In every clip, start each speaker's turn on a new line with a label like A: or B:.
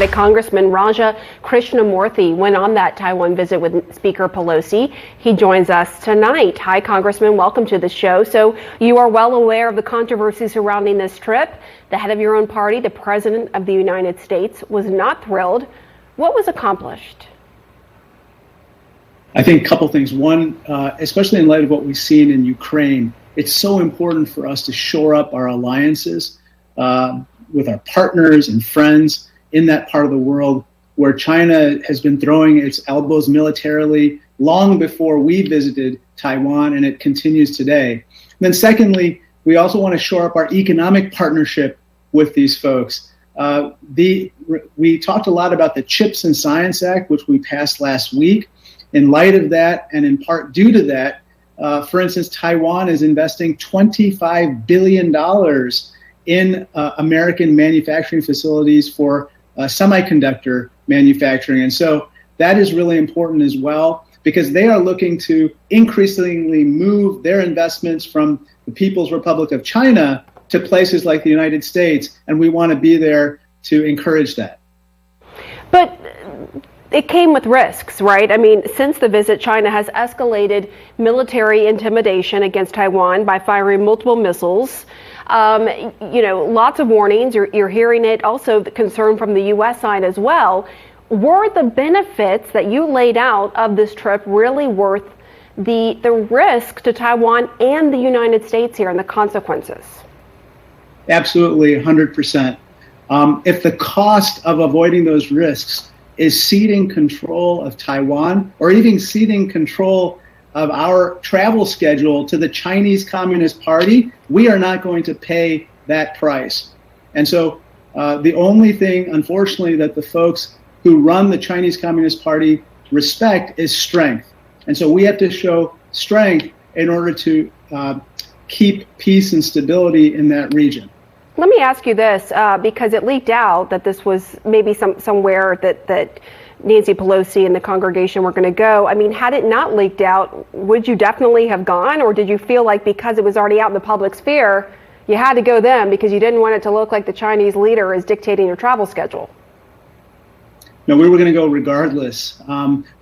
A: Congressman Raja Krishnamoorthi went on that Taiwan visit with Speaker Pelosi. He joins us tonight. Hi, Congressman. Welcome to the show. So you are well aware of the controversy surrounding this trip. The head of your own party, the President of the United States, was not thrilled. What was accomplished?
B: I think a couple things. One, especially in light of what we've seen in Ukraine, it's so important for us to shore up our alliances with our partners and friends in that part of the world where China has been throwing its elbows militarily long before we visited Taiwan, and it continues today. And then secondly, we also want to shore up our economic partnership with these folks. We talked a lot about the CHIPS and Science Act, which we passed last week. In light of that, and in part due to that, for instance, Taiwan is investing $25 billion in American manufacturing facilities for semiconductor manufacturing. And so that is really important as well, because they are looking to increasingly move their investments from the People's Republic of China to places like the United States, and we want to be there to encourage that.
A: But it came with risks, right? I mean, since the visit, China has escalated military intimidation against Taiwan by firing multiple missiles. Lots of warnings. You're hearing it. Also, the concern from the U.S. side as well. Were the benefits that you laid out of this trip really worth the risk to Taiwan and the United States here and the consequences?
B: Absolutely, 100%. If the cost of avoiding those risks is ceding control of Taiwan, or even ceding control of our travel schedule to the Chinese Communist Party, we are not going to pay that price. And so the only thing, unfortunately, that the folks who run the Chinese Communist Party respect is strength. And so we have to show strength in order to keep peace and stability in that region.
A: Let me ask you this, because it leaked out that this was maybe somewhere that Nancy Pelosi and the congregation were going to go. I mean, had it not leaked out, would you definitely have gone, or did you feel like because it was already out in the public sphere, you had to go then because you didn't want it to look like the Chinese leader is dictating your travel schedule?
B: No, we were going to go regardless.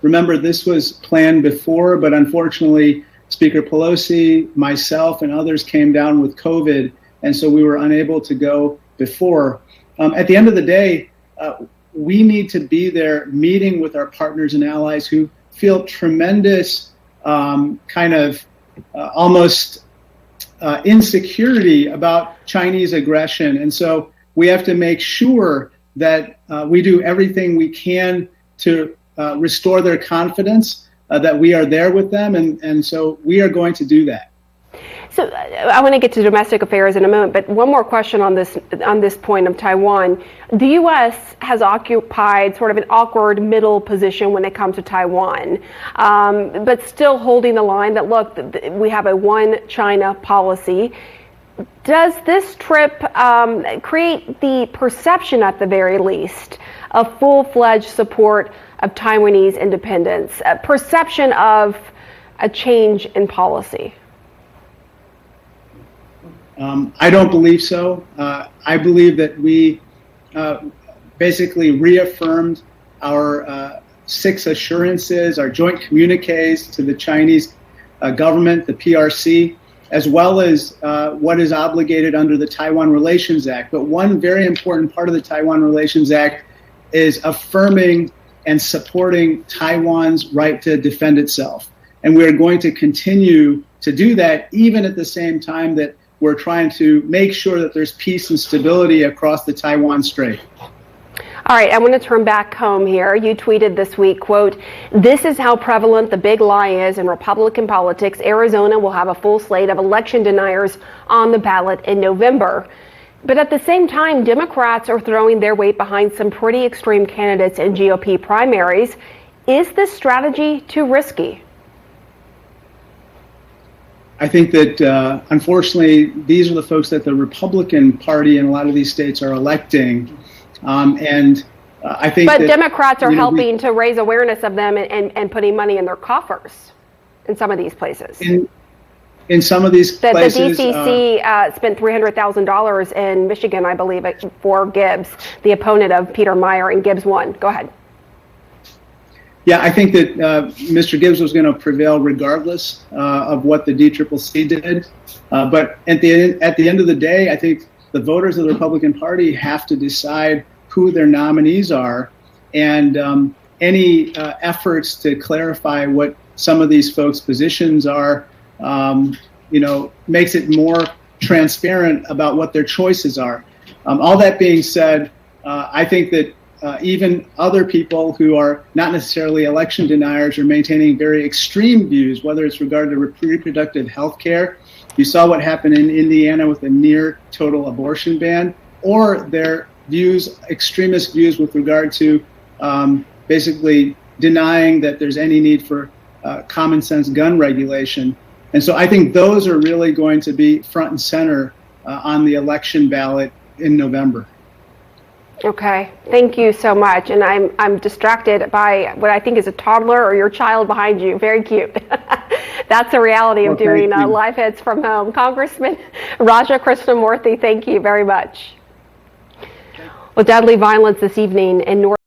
B: Remember, this was planned before, but unfortunately, Speaker Pelosi, myself, and others came down with COVID, and so we were unable to go before. At the end of the day, we need to be there meeting with our partners and allies who feel tremendous almost insecurity about Chinese aggression. And so we have to make sure that we do everything we can to restore their confidence, that we are there with them. And so we are going to do that.
A: So I want to get to domestic affairs in a moment, but one more question on this point of Taiwan. The U.S. has occupied sort of an awkward middle position when it comes to Taiwan, but still holding the line that, look, we have a one China policy. Does this trip create the perception, at the very least, of full-fledged support of Taiwanese independence, a perception of a change in policy?
B: I don't believe so. I believe that we basically reaffirmed our 6 assurances, our joint communiques to the Chinese government, the PRC, as well as what is obligated under the Taiwan Relations Act. But one very important part of the Taiwan Relations Act is affirming and supporting Taiwan's right to defend itself. And we are going to continue to do that, even at the same time that we're trying to make sure that there's peace and stability across the Taiwan Strait.
A: All right, I want to turn back home here. You tweeted this week, quote, "This is how prevalent the big lie is in Republican politics. Arizona will have a full slate of election deniers on the ballot in November." But at the same time, Democrats are throwing their weight behind some pretty extreme candidates in GOP primaries. Is this strategy too risky?
B: I think that, unfortunately, these are the folks that the Republican Party in a lot of these states are electing. I think
A: But Democrats are helping to raise awareness of them and putting money in their coffers in some of these places.
B: in some of these
A: The
B: places.
A: DCC spent $300,000 in Michigan, I believe, for Gibbs, the opponent of Peter Meyer, and Gibbs won. Go ahead.
B: Yeah, I think that Mr. Gibbs was going to prevail regardless of what the DCCC did. But at the end of the day, I think the voters of the Republican Party have to decide who their nominees are, and any efforts to clarify what some of these folks' positions are, makes it more transparent about what their choices are. All that being said, I think that even other people who are not necessarily election deniers are maintaining very extreme views, whether it's regarding to reproductive health care. You saw what happened in Indiana with a near total abortion ban, or their views, extremist views with regard to basically denying that there's any need for common sense gun regulation. And so I think those are really going to be front and center on the election ballot in November.
A: Okay, thank you so much. And I'm distracted by what I think is a toddler or your child behind you. Very cute. That's the reality of doing live hits from home. Congressman Raja Krishnamoorthi, thank you very much. Well, deadly violence this evening in North